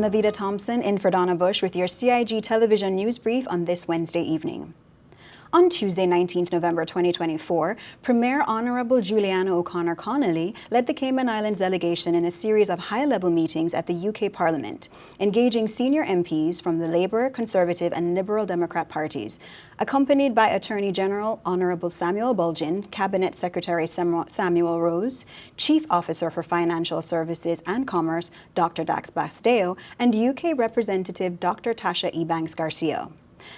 Navita Thompson in for Donna Bush with your CIG Television News Brief on this Wednesday evening. On Tuesday, 19th November 2024, Premier Honorable Juliana O'Connor Connolly led the Cayman Islands delegation in a series of high-level meetings at the UK Parliament, engaging senior MPs from the Labour, Conservative and Liberal Democrat parties, accompanied by Attorney General Honorable Samuel Bulgin, Cabinet Secretary Samuel Rose, Chief Officer for Financial Services and Commerce Dr. Dax Basdeo, and UK Representative Dr. Tasha Ebanks Garcia.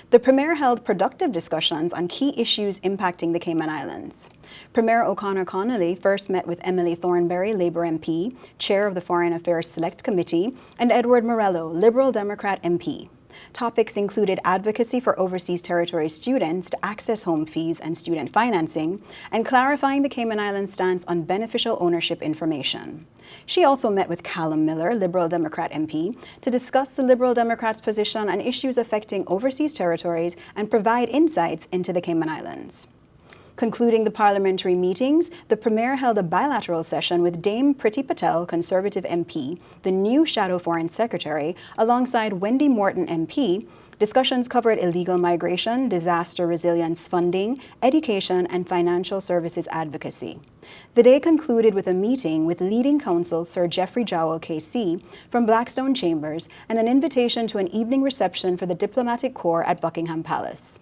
The Premier held productive discussions on key issues impacting the Cayman Islands. Premier O'Connor Connolly first met with Emily Thornberry, Labour MP, Chair of the Foreign Affairs Select Committee, and Edward Morello, Liberal Democrat MP. Topics included advocacy for overseas territory students to access home fees and student financing, and clarifying the Cayman Islands' stance on beneficial ownership information. She also met with Callum Miller, Liberal Democrat MP, to discuss the Liberal Democrats' position on issues affecting overseas territories and provide insights into the Cayman Islands. Concluding the parliamentary meetings, the Premier held a bilateral session with Dame Priti Patel, Conservative MP, the new Shadow Foreign Secretary, alongside Wendy Morton MP. Discussions covered illegal migration, disaster resilience funding, education, and financial services advocacy. The day concluded with a meeting with leading counsel Sir Geoffrey Jowell KC from Blackstone Chambers and an invitation to an evening reception for the Diplomatic Corps at Buckingham Palace.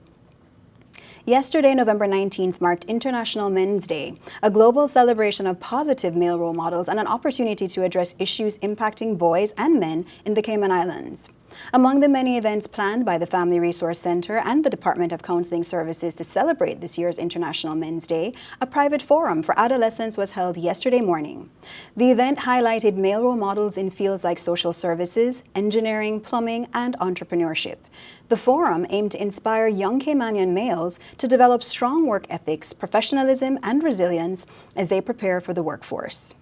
Yesterday, November 19th, marked International Men's Day, a global celebration of positive male role models and an opportunity to address issues impacting boys and men in the Cayman Islands. Among the many events planned by the Family Resource Center and the Department of Counseling Services to celebrate this year's International Men's Day, a private forum for adolescents was held yesterday morning. The event highlighted male role models in fields like social services, engineering, plumbing, and entrepreneurship. The forum aimed to inspire young Caymanian males to develop strong work ethics, professionalism, and resilience as they prepare for the workforce.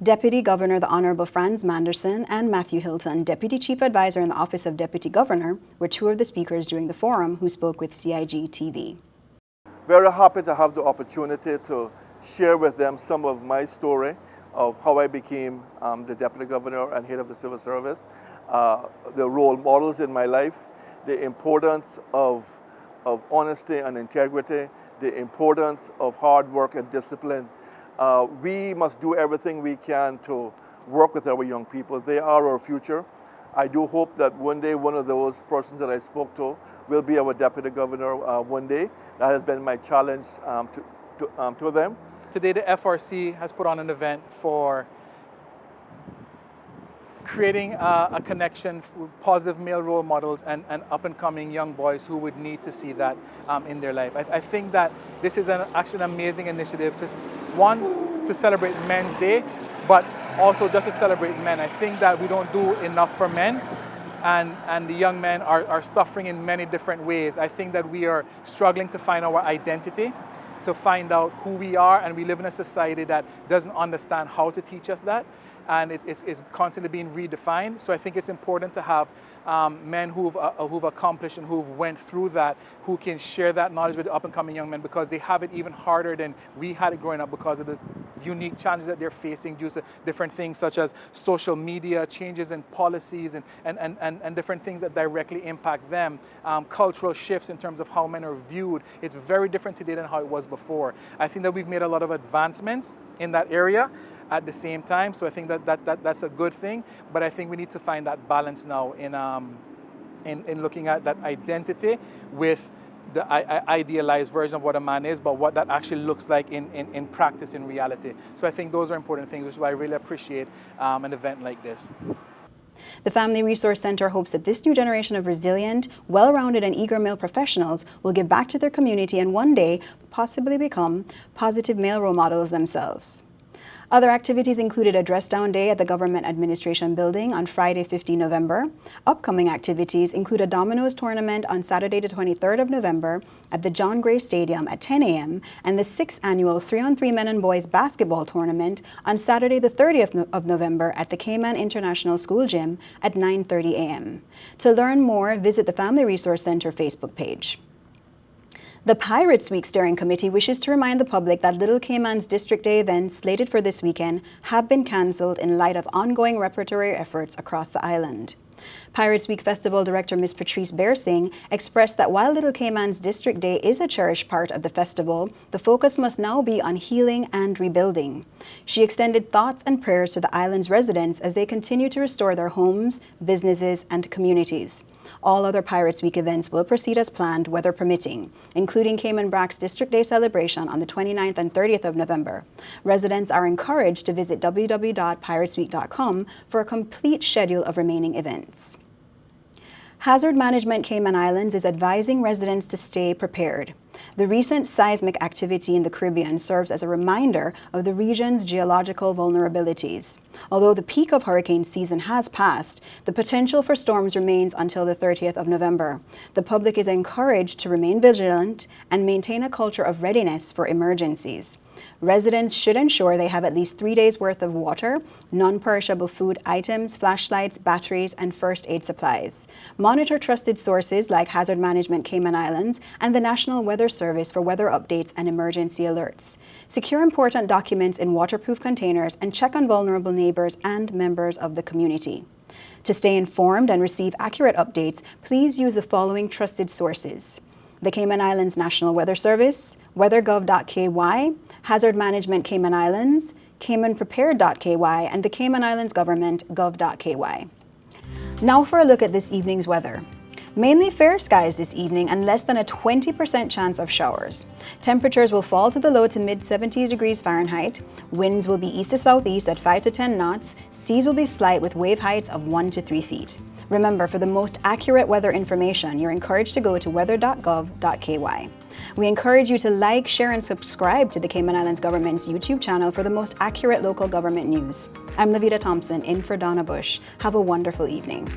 Deputy Governor the Honorable Franz Manderson and Matthew Hilton, Deputy Chief Advisor in the Office of Deputy Governor, were two of the speakers during the forum who spoke with CIG TV. Very happy to have the opportunity to share with them some of my story of how I became the Deputy Governor and Head of the Civil Service, the role models in my life, the importance of honesty and integrity, the importance of hard work and discipline. We must do everything we can to work with our young people. They are our future. I do hope that one day one of those persons that I spoke to will be our Deputy Governor one day. That has been my challenge to them. Today the FRC has put on an event for creating a connection with positive male role models and up-and-coming young boys who would need to see that in their life. I think that this is actually an amazing initiative to celebrate Men's Day, but also just to celebrate men. I think that we don't do enough for men, and the young men are suffering in many different ways. I think that we are struggling to find our identity, to find out who we are, and we live in a society that doesn't understand how to teach us that, and it's constantly being redefined. So I think it's important to have men who've accomplished and who've went through that, who can share that knowledge with the up-and-coming young men, because they have it even harder than we had it growing up because of the unique challenges that they're facing due to different things such as social media, changes in policies, and different things that directly impact them, cultural shifts in terms of how men are viewed. It's very different today than how it was before. I think that we've made a lot of advancements in that area at the same time, so I think that's a good thing, but I think we need to find that balance now in looking at that identity with the idealized version of what a man is, but what that actually looks like in practice, in reality. So I think those are important things, which is why I really appreciate an event like this. The Family Resource Center hopes that this new generation of resilient, well-rounded and eager male professionals will give back to their community and one day possibly become positive male role models themselves. Other activities included a dress-down day at the Government Administration Building on Friday, 15 November. Upcoming activities include a dominoes tournament on Saturday, the 23rd of November at the John Gray Stadium at 10 a.m. and the 6th annual 3-on-3 men and boys basketball tournament on Saturday, the 30th of November at the Cayman International School Gym at 9:30 a.m. To learn more, visit the Family Resource Center Facebook page. The Pirates Week Steering Committee wishes to remind the public that Little Cayman's District Day events slated for this weekend have been cancelled in light of ongoing repertory efforts across the island. Pirates Week Festival Director Ms. Patrice Bearsing expressed that while Little Cayman's District Day is a cherished part of the festival, the focus must now be on healing and rebuilding. She extended thoughts and prayers to the island's residents as they continue to restore their homes, businesses, and communities. All other Pirates Week events will proceed as planned, weather permitting, including Cayman Brack's District Day celebration on the 29th and 30th of November. Residents are encouraged to visit www.piratesweek.com for a complete schedule of remaining events. Hazard Management Cayman Islands is advising residents to stay prepared. The recent seismic activity in the Caribbean serves as a reminder of the region's geological vulnerabilities. Although the peak of hurricane season has passed, the potential for storms remains until the 30th of November. The public is encouraged to remain vigilant and maintain a culture of readiness for emergencies. Residents should ensure they have at least 3 days' worth of water, non-perishable food items, flashlights, batteries, and first aid supplies. Monitor trusted sources like Hazard Management Cayman Islands and the National Weather Service for weather updates and emergency alerts. Secure important documents in waterproof containers and check on vulnerable neighbors and members of the community. To stay informed and receive accurate updates, please use the following trusted sources: the Cayman Islands National Weather Service, weathergov.ky, Hazard Management Cayman Islands, caymanprepared.ky, and the Cayman Islands Government gov.ky. Now for a look at this evening's weather. Mainly fair skies this evening and less than a 20% chance of showers. Temperatures will fall to the low to mid 70 degrees Fahrenheit. Winds will be east to southeast at 5 to 10 knots. Seas will be slight with wave heights of 1 to 3 feet. Remember, for the most accurate weather information, you're encouraged to go to weather.gov.ky. We encourage you to like, share, and subscribe to the Cayman Islands Government's YouTube channel for the most accurate local government news. I'm Lavita Thompson, in for Donna Bush. Have a wonderful evening.